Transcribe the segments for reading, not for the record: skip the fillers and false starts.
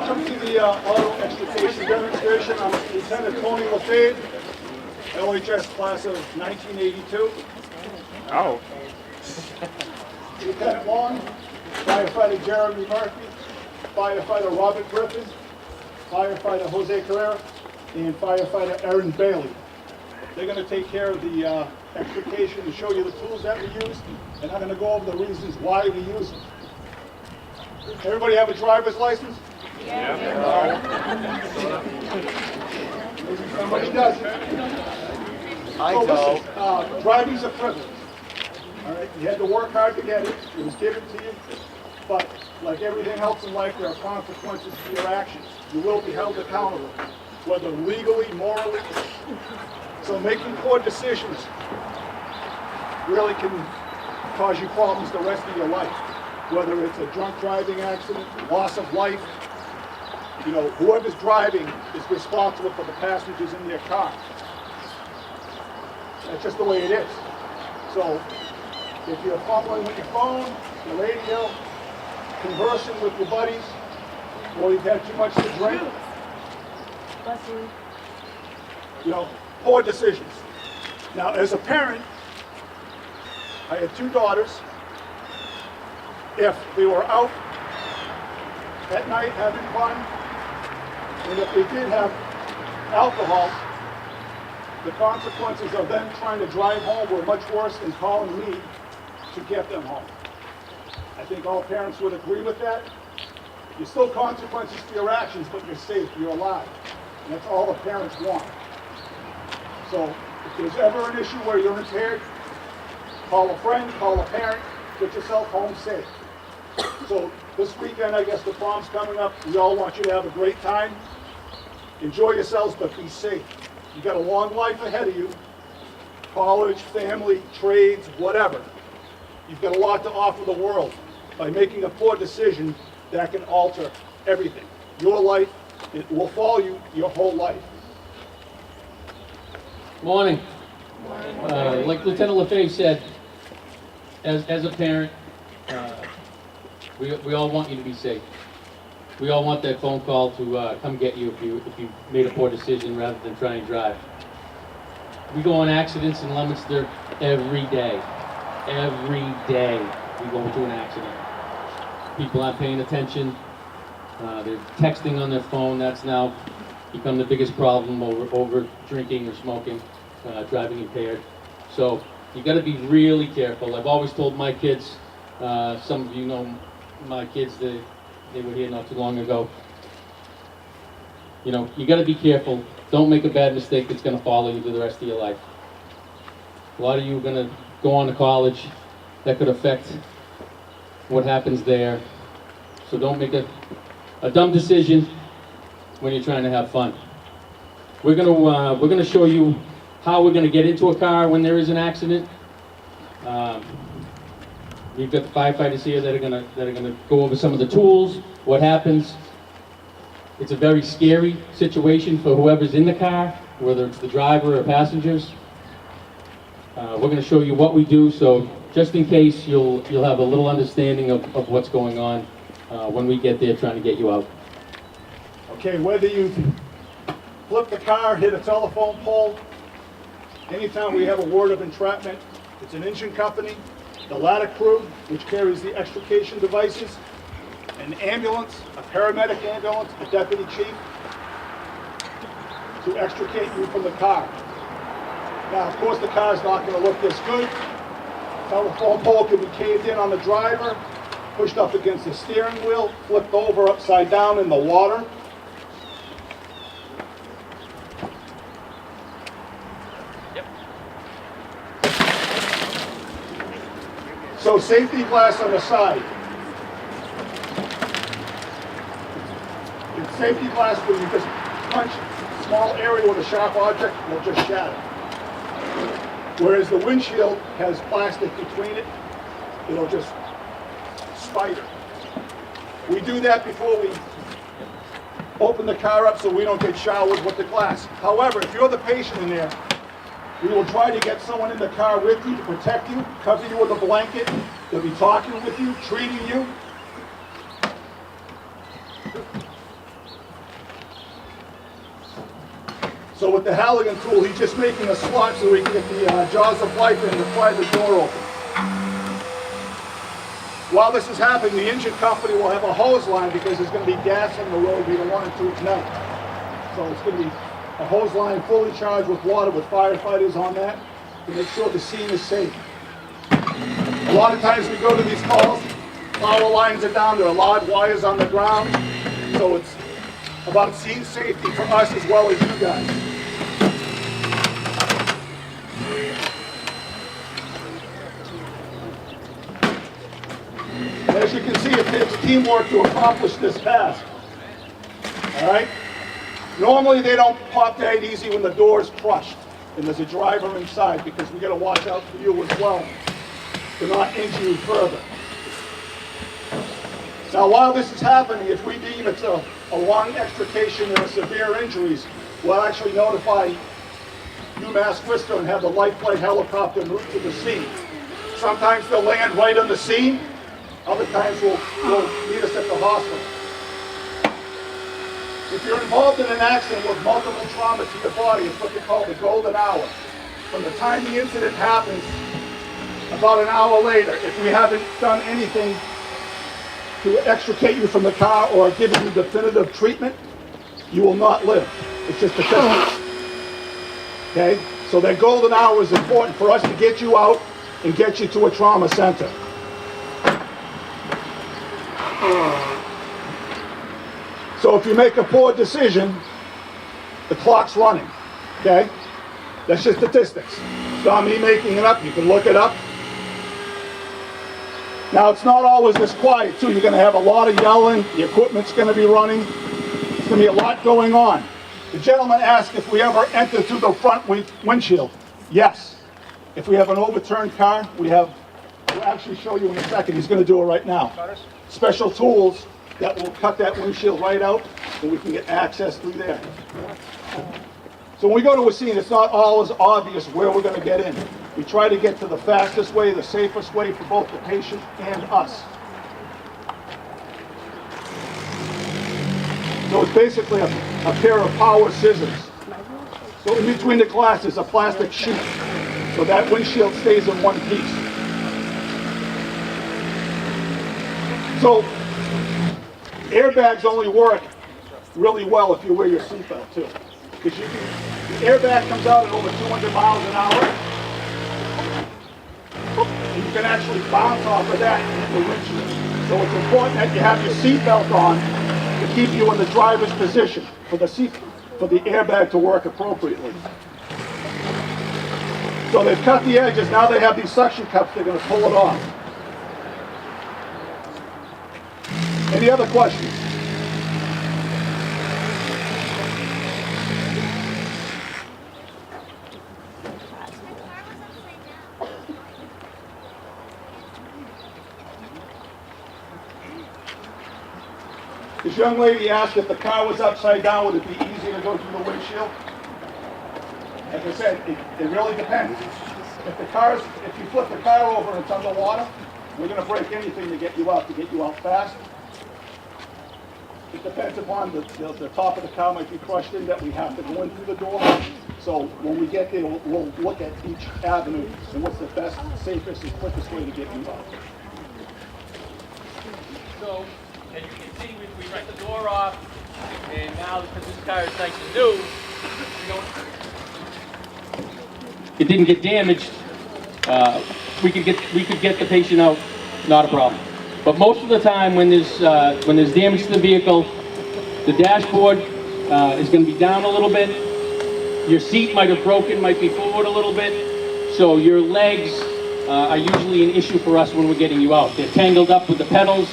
Welcome to the auto extrication demonstration. I'm Lieutenant Tony LaFave, LHS class of 1982. Oh. Lieutenant Long, firefighter Jeremy Murphy, firefighter Robert Griffin, firefighter Jose Carrera, and firefighter Erin Bailey. They're going to take care of the extrication and show you the tools that we use, and I'm going to go over the reasons why we use them. Everybody have a driver's license? Yeah. Maybe somebody doesn't. Listen, driving's a privilege. All right, you had to work hard to get it. It was given to you. But like everything else in life, there are consequences to your actions. You will be held accountable, whether legally, morally. So making poor decisions really can cause you problems the rest of your life. Whether it's a drunk driving accident, loss of life, you know, whoever's driving is responsible for the passengers in their car. That's just the way it is. So if you're fumbling with your phone, your radio, conversing with your buddies, or you've had too much to drink, you know, poor decisions. Now, as a parent, I had two daughters. If they were out at night having fun, and if they did have alcohol, the consequences of them trying to drive home were much worse than calling me to get them home. I think all parents would agree with that. There's still consequences to your actions, but you're safe, you're alive. And that's all the parents want. So if there's ever an issue where you're impaired, call a friend, call a parent, get yourself home safe. So this weekend, I guess the prom's coming up. We all want you to have a great time. Enjoy yourselves, but be safe. You've got a long life ahead of you. College, family, trades, whatever. You've got a lot to offer the world. By making a poor decision, that can alter everything. Your life, it will follow you your whole life. Morning. Like Lieutenant LaFave said, as a parent, we all want you to be safe. We all want that phone call to come get you if you made a poor decision rather than try and drive. We go on accidents in Leominster every day. Every day we go into an accident. People aren't paying attention. They're texting on their phone. That's now become the biggest problem over drinking or smoking, driving impaired. So you got to be really careful. I've always told my kids, some of you know my kids, they were here not too long ago. You know, you got to be careful. Don't make a bad mistake that's going to follow you for the rest of your life. A lot of you are going to go on to college. That could affect what happens there. So don't make a dumb decision when you're trying to have fun. We're going to show you how we're going to get into a car when there is an accident. We've got the firefighters here that are going to go over some of the tools, what happens. It's a very scary situation for whoever's in the car, whether it's the driver or passengers. We're going to show you what we do, so just in case you'll have a little understanding of what's going on when we get there trying to get you out. Okay, whether you flip the car, hit a telephone pole, anytime we have a word of entrapment, it's an engine company, the ladder crew, which carries the extrication devices, an ambulance, a paramedic ambulance, a deputy chief, to extricate you from the car. Now, of course, the car's not going to look this good. Telephone pole can be caved in on the driver, pushed up against the steering wheel, flipped over upside down in the water. So safety glass on the side. It's safety glass where you just punch a small area with a sharp object, will just shatter. Whereas the windshield has plastic between it, it'll just spider. We do that before we open the car up so we don't get showered with the glass. However, if you're the patient in there, we will try to get someone in the car with you to protect you, cover you with a blanket. They'll be talking with you, treating you. So with the Halligan tool, he's just making a slot so we can get the jaws of life in and pry the door open. While this is happening, the engine company will have a hose line because there's going to be gas on the road. We don't want it to ignite. So it's going to be a hose line fully charged with water with firefighters on that to make sure the scene is safe. A lot of times we go to these calls, power lines are down, there are live wires on the ground. So it's about scene safety for us as well as you guys. As you can see, it takes teamwork to accomplish this task. All right? Normally they don't pop that easy when the door is crushed and there's a driver inside, because we got to watch out for you as well to not injure you further. Now, while this is happening, if we deem it's a long extrication or severe injuries, we'll actually notify UMass Worcester and have the life flight helicopter move to the scene. Sometimes they'll land right on the scene. Other times will meet us at the hospital. If you're involved in an accident with multiple trauma to your body, it's what they call the golden hour. From the time the incident happens, about an hour later, if we haven't done anything to extricate you from the car or given you definitive treatment, you will not live. It's just a test. Okay? So that golden hour is important for us to get you out and get you to a trauma center. So if you make a poor decision, the clock's running, okay? That's just statistics. It's not me making it up. You can look it up. Now, it's not always this quiet, too. You're going to have a lot of yelling. The equipment's going to be running. There's going to be a lot going on. The gentleman asked if we ever enter through the front windshield. Yes. If we have an overturned car, we'll actually show you in a second. He's going to do it right now. Special tools that will cut that windshield right out so we can get access through there. So when we go to a scene, it's not always obvious where we're going to get in. We try to get to the fastest way, the safest way for both the patient and us. So it's basically a pair of power scissors. So in between the glass is a plastic sheet, so that windshield stays in one piece. So airbags only work really well if you wear your seatbelt too. Because the airbag comes out at over 200 miles an hour. And you can actually bounce off of that and hit the windshield. So it's important that you have your seatbelt on to keep you in the driver's position for the airbag to work appropriately. So they've cut the edges. Now they have these suction cups. They're going to pull it off. Any other questions? This young lady asked if the car was upside down, would it be easy to go through the windshield? As I said, it really depends. If you flip the car over and it's underwater, we're going to break anything to get you out fast. It depends upon the top of the car might be crushed in that we have to go in through the door. So when we get there, we'll look at each avenue and what's the best, safest, and quickest way to get you out. So, as you can see, we got the door off, and now because this car is nice and new, It didn't get damaged. We could get the patient out, not a problem. But most of the time, when there's damage to the vehicle, the dashboard is going to be down a little bit. Your seat might have broken, might be forward a little bit. So your legs are usually an issue for us when we're getting you out. They're tangled up with the pedals.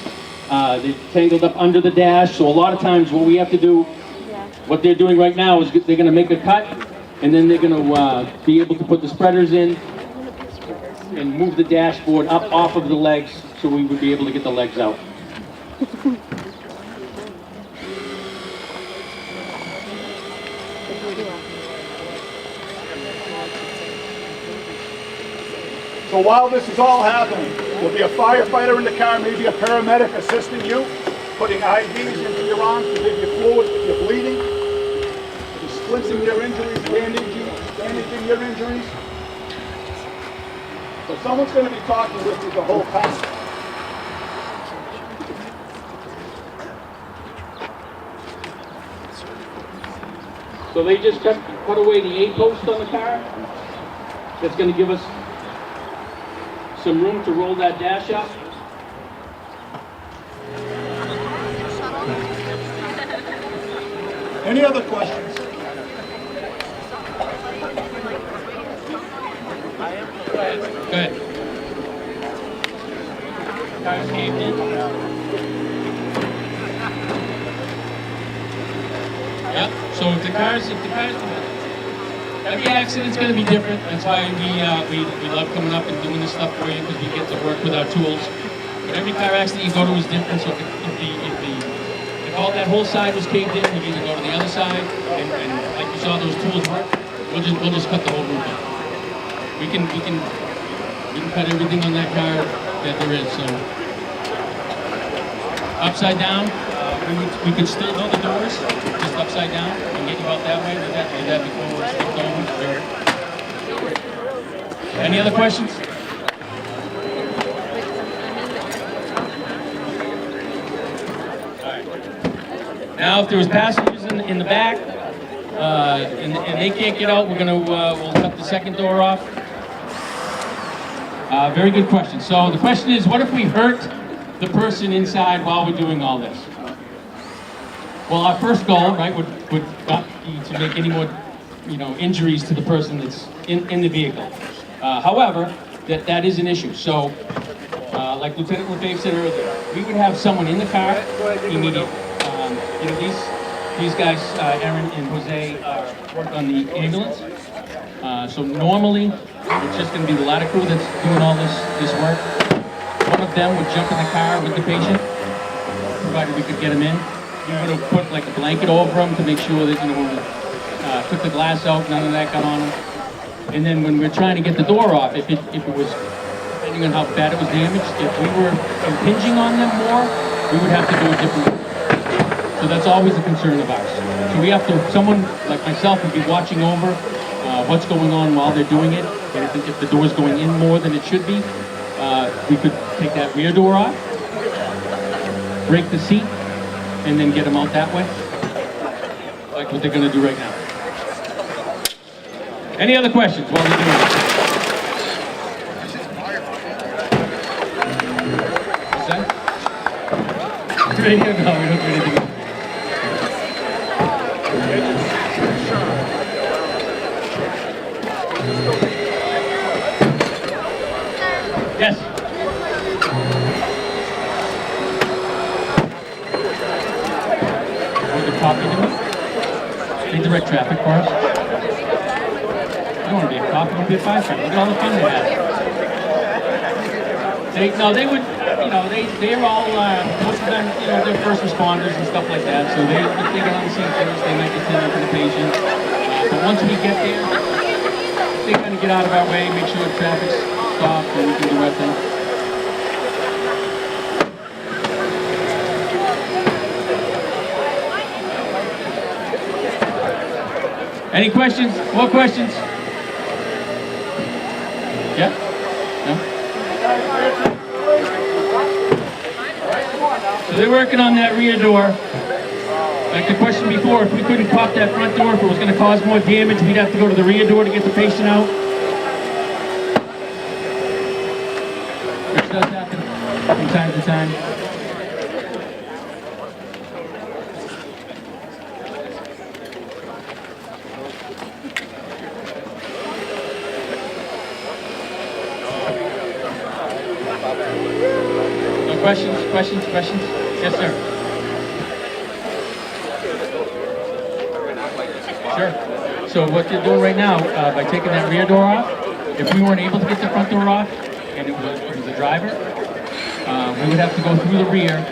They're tangled up under the dash. So a lot of times, what we have to do, what they're doing right now, is they're going to make a cut, and then they're going to be able to put the spreaders in and move the dashboard up off of the legs, so we would be able to get the legs out. So while this is all happening, there'll be a firefighter in the car, maybe a paramedic assisting you, putting IVs into your arms to give you fluid if you're bleeding, if you're splinting your injuries. reporting your injuries. So someone's going to be talking with you the whole time. So they just cut away the A-post on the car. That's going to give us some room to roll that dash up. Any other questions? Go ahead. Cars caved in. Yep. So if the cars, every accident's going to be different. That's why we love coming up and doing this stuff for you, because we get to work with our tools. But every car accident you go to is different. So if all that whole side was caved in, we need to go to the other side, and like you saw those tools work, we'll just cut the whole roof off. We can cut everything on that car that there is. So upside down, we could still do the doors just upside down and get you out that way. Did that before we're flipped over. Any other questions? Now, if there was passengers in the back and they can't get out, we'll cut the second door off. Very good question. So the question is, what if we hurt the person inside while we're doing all this? Well, our first goal, right, would not be to make any more, injuries to the person that's in the vehicle. However, that is an issue. So, like Lieutenant LaFave said earlier, we would have someone in the car immediately. These guys, Aaron and Jose, work on the ambulance. So normally, it's just going to be the ladder crew that's doing all this work. One of them would jump in the car with the patient, provided we could get him in. We would have put like a blanket over him to make sure that, when we took the glass out, none of that got on him. And then when we're trying to get the door off, if it was, depending on how bad it was damaged, if we were impinging on them more, we would have to do it differently. So that's always a concern of ours. So we have to, someone like myself would be watching over what's going on while they're doing it. And if the door's going in more than it should be, we could take that rear door off, break the seat, and then get them out that way, like what they're going to do right now. Any other questions while they're doing this? What's that? Right here? No, we don't do anything else. Yes. Want to copy them? They direct traffic for us. You don't want to be a cop, you want to be a firefighter. Look at all the fun they have. They would, they're all, most of them, they're first responders and stuff like that. So if they get on the scene first, they might get sent out to the patient. But once we get there, they kind of get out of our way, make sure the traffic's stopped, and we can do our thing. Any questions? More questions? Yeah? No? So they're working on that rear door. Like the question before, if we couldn't pop that front door, if it was going to cause more damage, we'd have to go to the rear door to get the patient out. Which does happen from time to time. No questions? Yes, sir. Sure. So what they're doing right now, by taking that rear door off, if we weren't able to get the front door off, and it was the driver, we would have to go through the rear.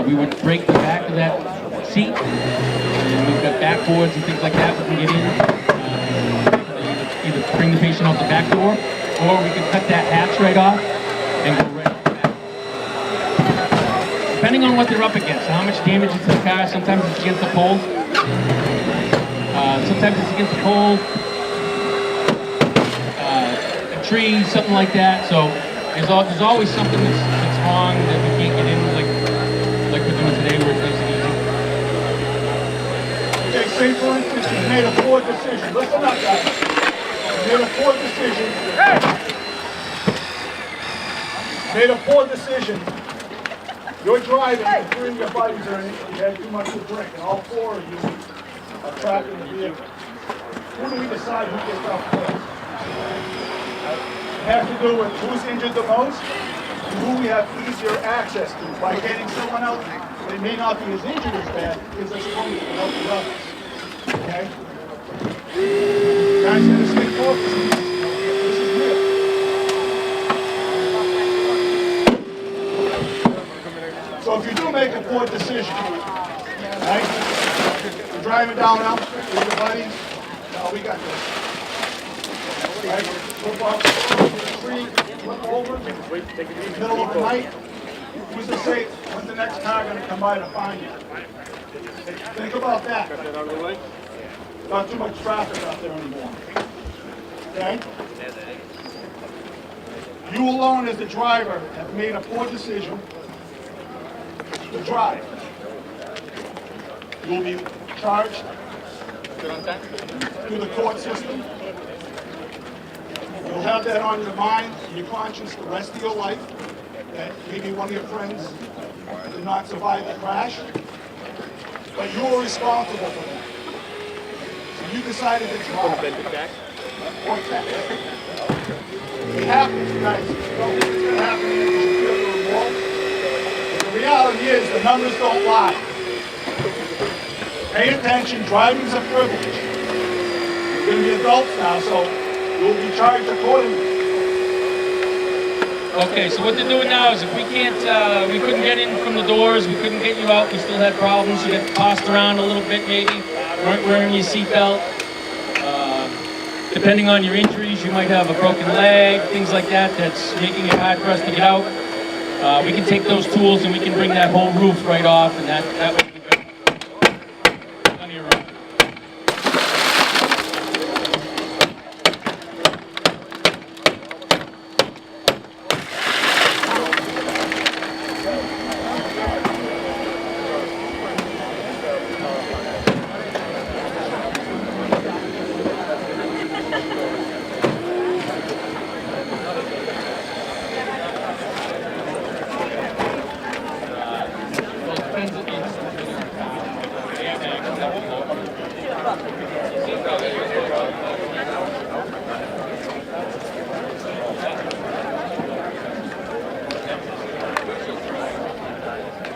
We would break the back of that seat, and we've got backboards and things like that we can get in. Either bring the patient out the back door, or we could cut that hatch right off and go right out the back. Depending on what they're up against, how much damage is to the car. Sometimes it's against the pole. Sometimes it's against the pole. tree, something like that. So there's always something that's wrong that we can't get in, like we're doing today, where it's nice and easy. Okay, say for instance, you made a poor decision. Listen up, guys. You made a poor decision. Made a poor decision. You're driving, and 3 of your buddies are in it, you had too much to drink, and all 4 of you are trapped in the vehicle. Who do we decide who gets out first? It has to do with who's injured the most, and who we have easier access to. By getting someone else, they may not be as injured as bad, gives us room to help the others. Okay? Guys, gotta stay focused. This is real. So if you do make a poor decision, right? You're driving down Elm Street with your buddies. No, we got this. Right? Flip up the tree, flip over, middle of the night. Who's to say when's the next car going to come by to find you? Think about that. Not too much traffic out there anymore. Okay? You alone as the driver have made a poor decision to drive. You'll be charged through the court system. You'll have that on your mind, your conscience the rest of your life, that maybe one of your friends did not survive the crash, but you were responsible for that. So you decided to drive. What's that? It happens, guys. It's going to happen if you feel the remorse. The reality is the numbers don't lie. Pay attention, driving's a privilege. You're going to be adults now, so you'll be charged accordingly. Okay, so what they're doing now is if we we couldn't get in from the doors, we couldn't get you out, we still had problems, you get tossed around a little bit maybe, weren't wearing your seatbelt. Depending on your injuries, you might have a broken leg, things like that, that's making it hard for us to get out. We can take those tools and we can bring that whole roof right off, and that would be good. None of your roof.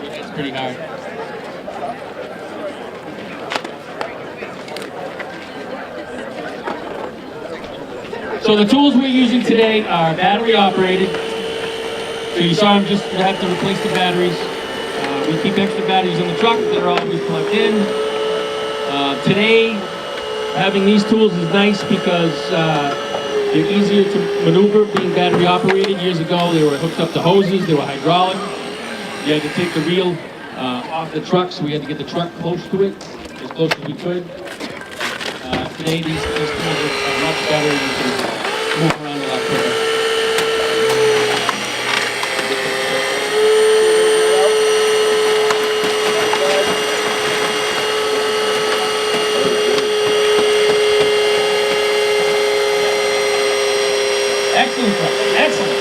It's pretty hard. So the tools we're using today are battery operated. So you saw them just have to replace the batteries. We keep extra batteries in the truck that are always plugged in. Today, having these tools is nice because they're easier to maneuver being battery operated. Years ago, they were hooked up to hoses, they were hydraulic. You had to take the wheel off the truck, so we had to get the truck close to it, as close as we could. Today, these tools are much better. You can move around a lot quicker. Excellent, excellent.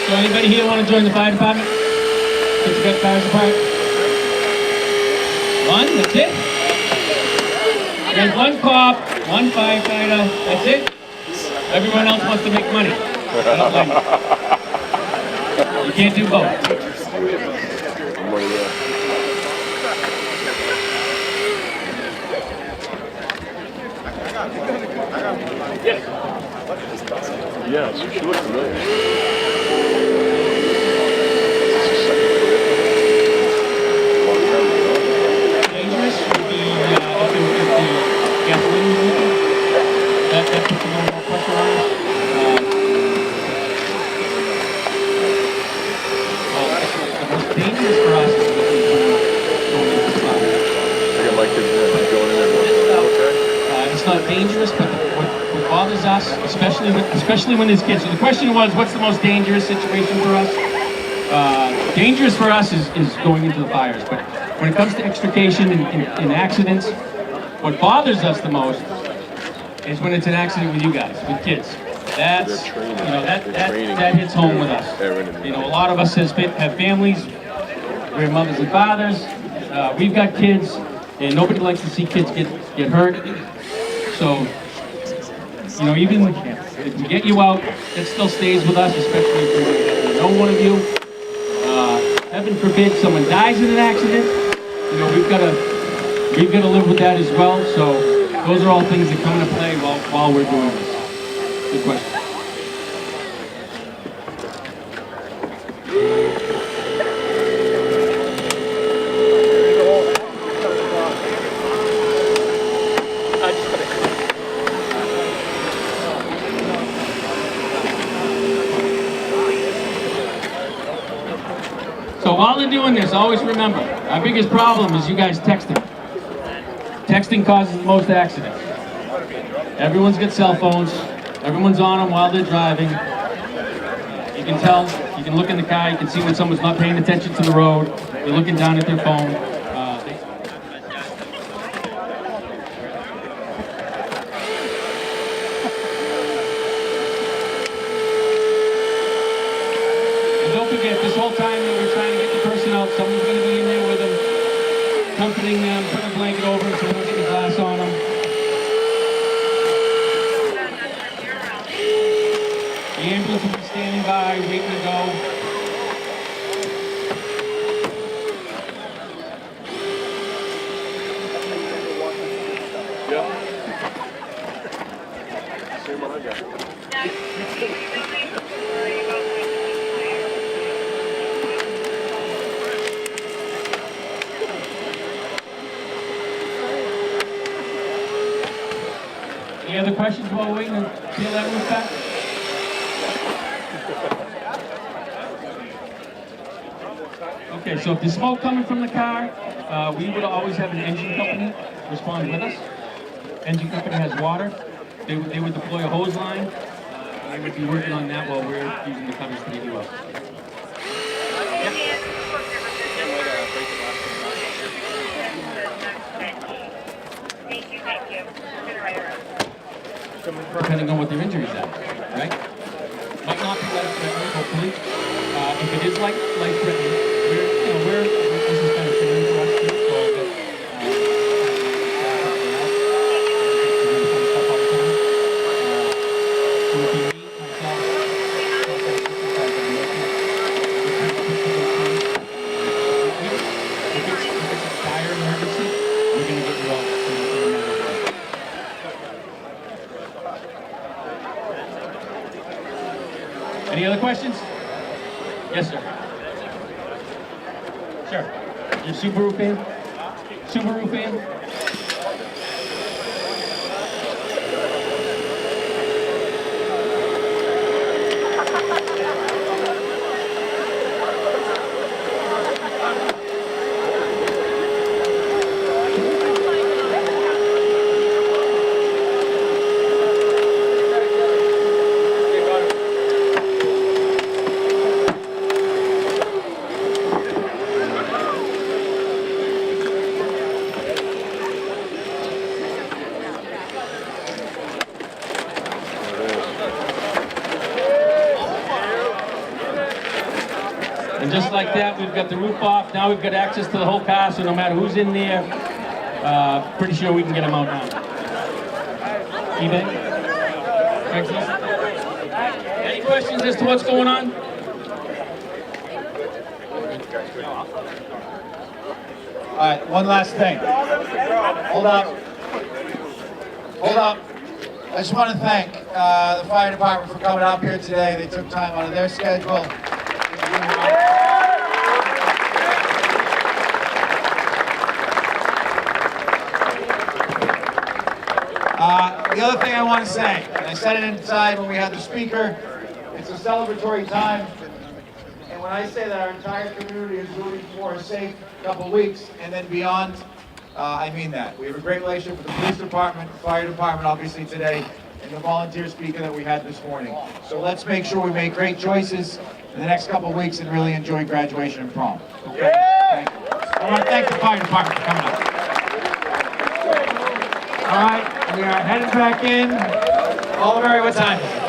So anybody here want to join the fire department? Get your fires apart? One, that's it? There's one cop, one firefighter, that's it? Everyone else wants to make money. I don't blame you. You can't do both. Yes, she looks familiar. Dangerous would be if the gasoline was leaking. That puts a little more pressure on it. especially when there's kids. So the question was, what's the most dangerous situation for us? Dangerous for us is going into the fires, but when it comes to extrication and accidents, what bothers us the most is when it's an accident with you guys, with kids. That's, you know, that hits home with us. You know, a lot of us have families, we're mothers and fathers, we've got kids, and nobody likes to see kids get hurt. So, you know, even if we get you out, that still stays with us, especially if we know one of you. Heaven forbid someone dies in an accident. You know, we've got to live with that as well. So those are all things that come into play while we're doing this. Good question. So while they're doing this, always remember, our biggest problem is you guys texting. Texting causes the most accidents. Everyone's got cell phones. Everyone's on them while they're driving. You can tell, you can look in the car, you can see when someone's not paying attention to the road. They're looking down at their phone. This whole time that we're trying to get the person out, someone's going to be in there with them, comforting them, putting a blanket over them so they don't get the glass on them. The ambulance will be standing by, waiting to go. Yeah. Same one I got. Any other questions while we're waiting to peel that roof back? Okay, so if there's smoke coming from the car, we would always have an engine company respond with us. Engine company has water. They would deploy a hose line. They would be working on that while we're using the covers to get you out. Depending on what their injuries are, right? Might not be life-threatening, hopefully. If it is life-threatening, we're this is kind of training for us too, so I'll get it would be me, myself, if it's a dire emergency, we're going to get you out. Any other questions? Yes, sir. Sure. You're Subaru fan? Subaru fan? And just like that, we've got the roof off. Now we've got access to the whole car, so no matter who's in there, pretty sure we can get them out now. eBay? Craigslist? Any questions as to what's going on? All right, one last thing. Hold up. Hold up. I just want to thank the fire department for coming up here today. They took time out of their schedule. The other thing I want to say, and I said it inside when we had the speaker, it's a celebratory time. And when I say that our entire community is rooting for a safe couple weeks and then beyond, I mean that. We have a great relationship with the police department, the fire department, obviously today, and the volunteer speaker that we had this morning. So let's make sure we make great choices in the next couple of weeks and really enjoy graduation and prom. Okay? Thank you. I want to thank the fire department for coming up. All right, we are headed back in. Oliver, what time is it?